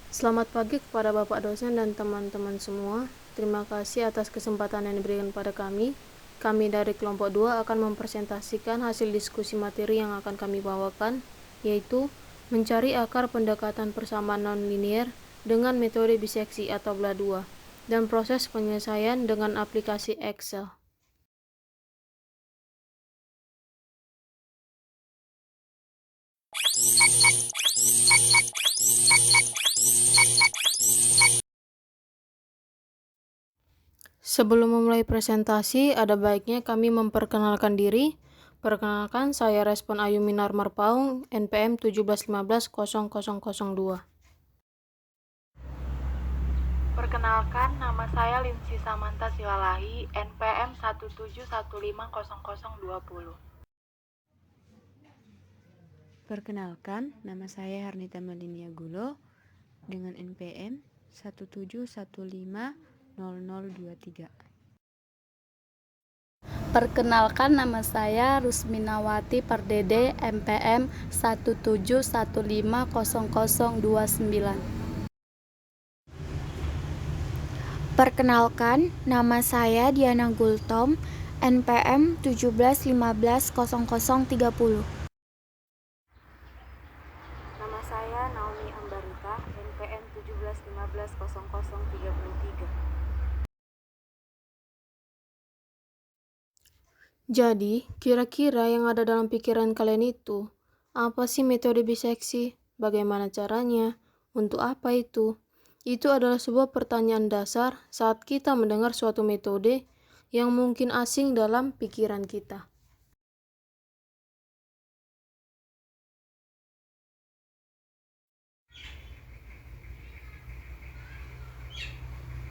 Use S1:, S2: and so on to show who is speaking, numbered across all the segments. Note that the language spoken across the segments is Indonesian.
S1: Selamat pagi kepada Bapak dosen dan teman-teman semua. Terima kasih atas kesempatan yang diberikan pada kami. Kami dari kelompok 2 akan mempresentasikan hasil diskusi materi yang akan kami bawakan, yaitu mencari akar pendekatan persamaan nonlinier dengan metode biseksi atau belah dua, dan proses penyelesaian dengan aplikasi Excel. Sebelum memulai presentasi, ada baiknya kami memperkenalkan diri. Perkenalkan, saya Respon Ayu Minar Marpaung, NPM 17150002.
S2: Perkenalkan, nama saya Lindsay Samantha Silalahi, NPM 171500020.
S3: Perkenalkan, nama saya Harnita Melinia Gulo dengan NPM 171500023.
S4: Perkenalkan, nama saya Rusminawati Pardede, MPM 171500029.
S5: Perkenalkan, nama saya Diana Gultom, NPM 1715030.
S6: Nama saya Naomi Ambarita, NPM 171500033.
S1: Jadi, kira-kira yang ada dalam pikiran kalian itu, apa sih metode biseksi? Bagaimana caranya? Untuk apa itu? Itu adalah sebuah pertanyaan dasar saat kita mendengar suatu metode yang mungkin asing dalam pikiran kita.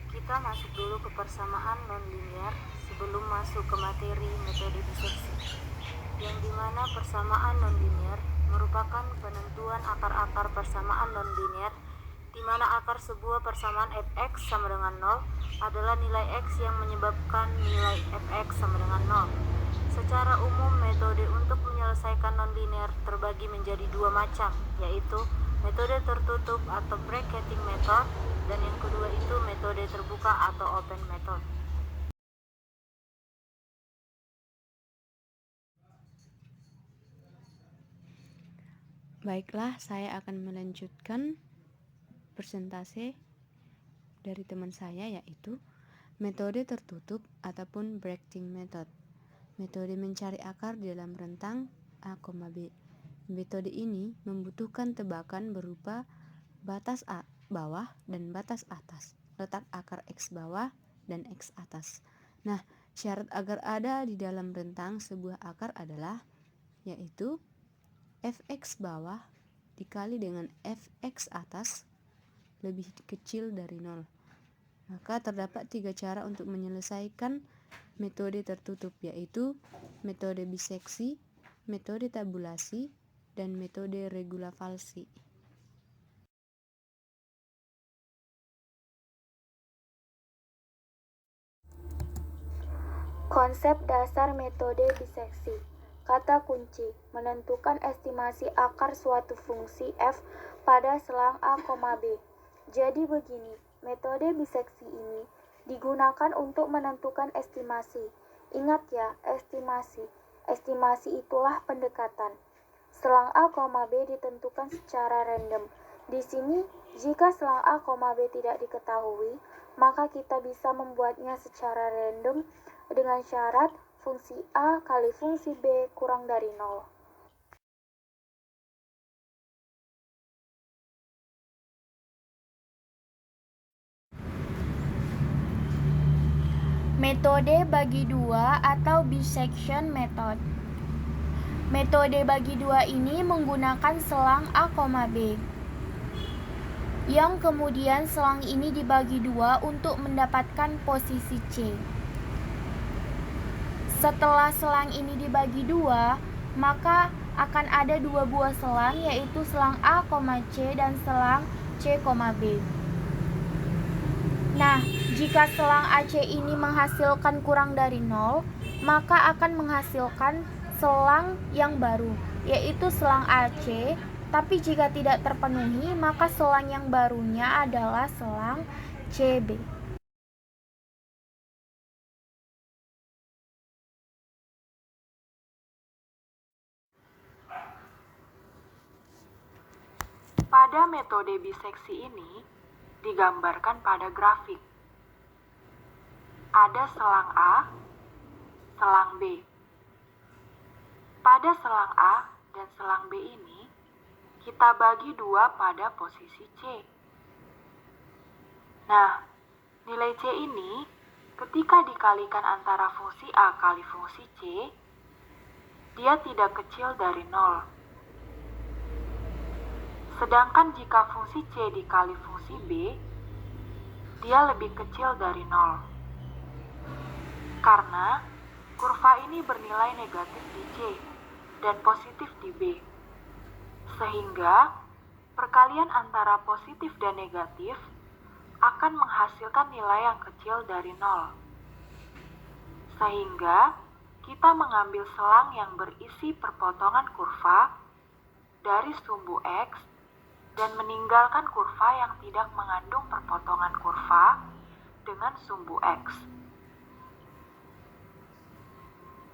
S6: Kita masuk dulu ke persamaan nonlinier sebelum masuk ke materi metode biseksi, yang dimana persamaan nonlinier merupakan penentuan akar-akar persamaan nonlinier, di mana akar sebuah persamaan fx sama dengan 0 adalah nilai x yang menyebabkan nilai fx sama dengan 0. Secara umum, metode untuk menyelesaikan nonlinier terbagi menjadi dua macam, yaitu metode tertutup atau bracketing method, dan yang kedua itu metode terbuka atau open method.
S3: Baiklah, saya akan melanjutkan presentasi dari teman saya, yaitu metode tertutup ataupun bracketing method. Metode mencari akar di dalam rentang A, B. Metode ini membutuhkan tebakan berupa batas A bawah dan batas atas, letak akar X bawah dan X atas. Nah, syarat agar ada di dalam rentang sebuah akar adalah yaitu Fx bawah dikali dengan Fx atas lebih kecil dari 0. Maka terdapat 3 cara untuk menyelesaikan metode tertutup, yaitu metode biseksi, metode tabulasi, dan metode regulavalsi.
S5: Konsep dasar metode biseksi. Kata kunci, menentukan estimasi akar suatu fungsi f pada selang A, B. Jadi begini, metode biseksi ini digunakan untuk menentukan estimasi. Ingat ya, estimasi. Estimasi itulah pendekatan. Selang A, B ditentukan secara random. Di sini, jika selang A, B tidak diketahui, maka kita bisa membuatnya secara random dengan syarat fungsi A kali fungsi B kurang dari 0. Metode bagi dua atau bisection method. Metode bagi dua ini menggunakan selang A, B, yang kemudian selang ini dibagi dua untuk mendapatkan posisi C. Setelah selang ini dibagi dua, maka akan ada dua buah selang, yaitu selang A, C dan selang C, B. Nah, jika selang AC ini menghasilkan kurang dari 0, maka akan menghasilkan selang yang baru, yaitu selang AC Tapi jika tidak terpenuhi, maka selang yang barunya adalah selang CB.
S2: Pada metode biseksi ini digambarkan pada grafik. Ada selang A, selang B. Pada selang A dan selang B ini, kita bagi dua pada posisi C. Nah, nilai C ini ketika dikalikan antara fungsi A kali fungsi C, dia tidak kecil dari 0. Sedangkan jika fungsi C dikali fungsi B, dia lebih kecil dari 0. Karena kurva ini bernilai negatif di C dan positif di B. Sehingga perkalian antara positif dan negatif akan menghasilkan nilai yang kecil dari 0. Sehingga kita mengambil selang yang berisi perpotongan kurva dari sumbu X dan meninggalkan kurva yang tidak mengandung perpotongan kurva dengan sumbu X.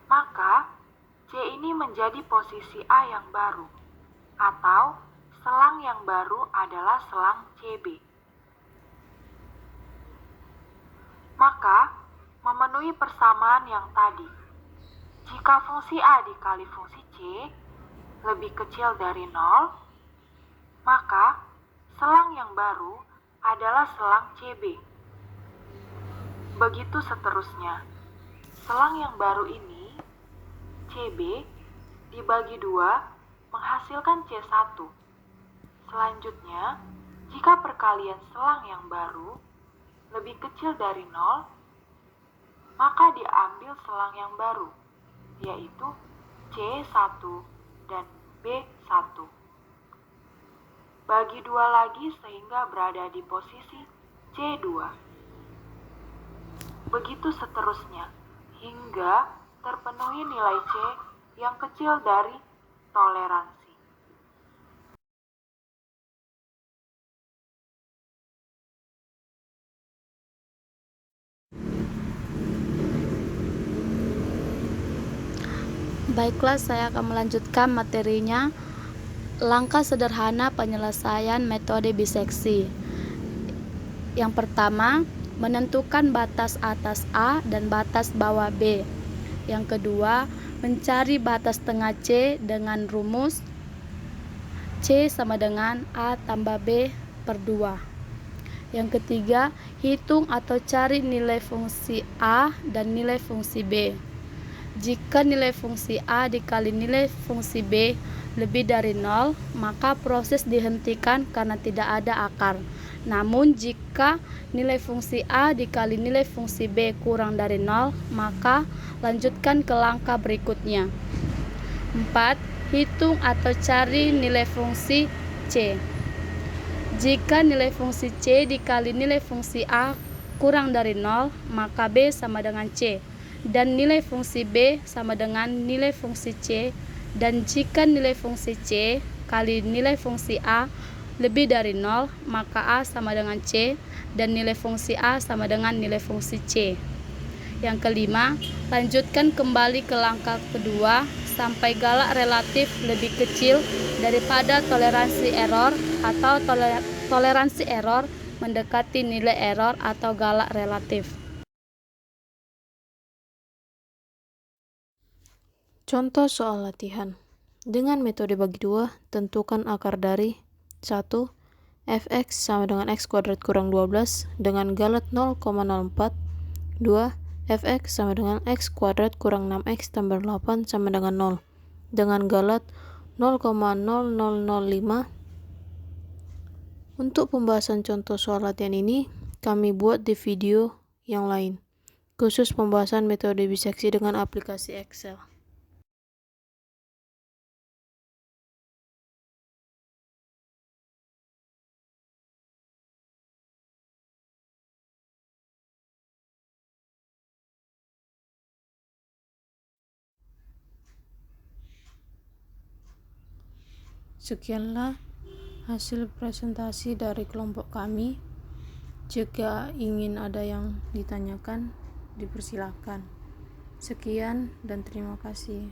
S2: Maka C ini menjadi posisi A yang baru, atau selang yang baru adalah selang CB. Maka, memenuhi persamaan yang tadi, jika fungsi A dikali fungsi C lebih kecil dari 0, maka selang yang baru adalah selang CB. Begitu seterusnya. Selang yang baru ini, CB, dibagi 2 menghasilkan C1. Selanjutnya, jika perkalian selang yang baru lebih kecil dari 0, maka diambil selang yang baru, yaitu C1 dan B1. Bagi 2 lagi sehingga berada di posisi C2. Begitu seterusnya, hingga terpenuhi nilai C yang kecil dari toleransi.
S4: Baiklah, saya akan melanjutkan materinya. Langkah sederhana penyelesaian metode biseksi. Yang pertama, menentukan batas atas A dan batas bawah B. Yang kedua, mencari batas tengah C dengan rumus C sama dengan A tambah B per 2. Yang ketiga, hitung atau cari nilai fungsi A dan nilai fungsi B. Jika nilai fungsi A dikali nilai fungsi B lebih dari 0, maka proses dihentikan karena tidak ada akar. Namun jika nilai fungsi A dikali nilai fungsi B kurang dari 0, maka lanjutkan ke langkah berikutnya. 4. Hitung atau cari nilai fungsi C. Jika nilai fungsi C dikali nilai fungsi A kurang dari 0, maka B sama dengan C. Dan nilai fungsi B sama dengan nilai fungsi C, dan jika nilai fungsi C kali nilai fungsi A lebih dari 0, maka A sama dengan C, dan nilai fungsi A sama dengan nilai fungsi C. Yang kelima, lanjutkan kembali ke langkah kedua sampai galak relatif lebih kecil daripada toleransi error, atau toleransi error mendekati nilai error atau galak relatif.
S1: Contoh soal latihan. Dengan metode bagi 2, tentukan akar dari 1. Fx sama dengan x kuadrat kurang 12 dengan galet 0,04. 2. Fx sama dengan x kuadrat kurang 6x tambah 8 sama dengan 0 dengan galet 0,0005. Untuk pembahasan contoh soal latihan ini, kami buat di video yang lain, khusus pembahasan metode biseksi dengan aplikasi Excel. Sekianlah hasil presentasi dari kelompok kami. Jika ingin ada yang ditanyakan, dipersilakan. Sekian dan terima kasih.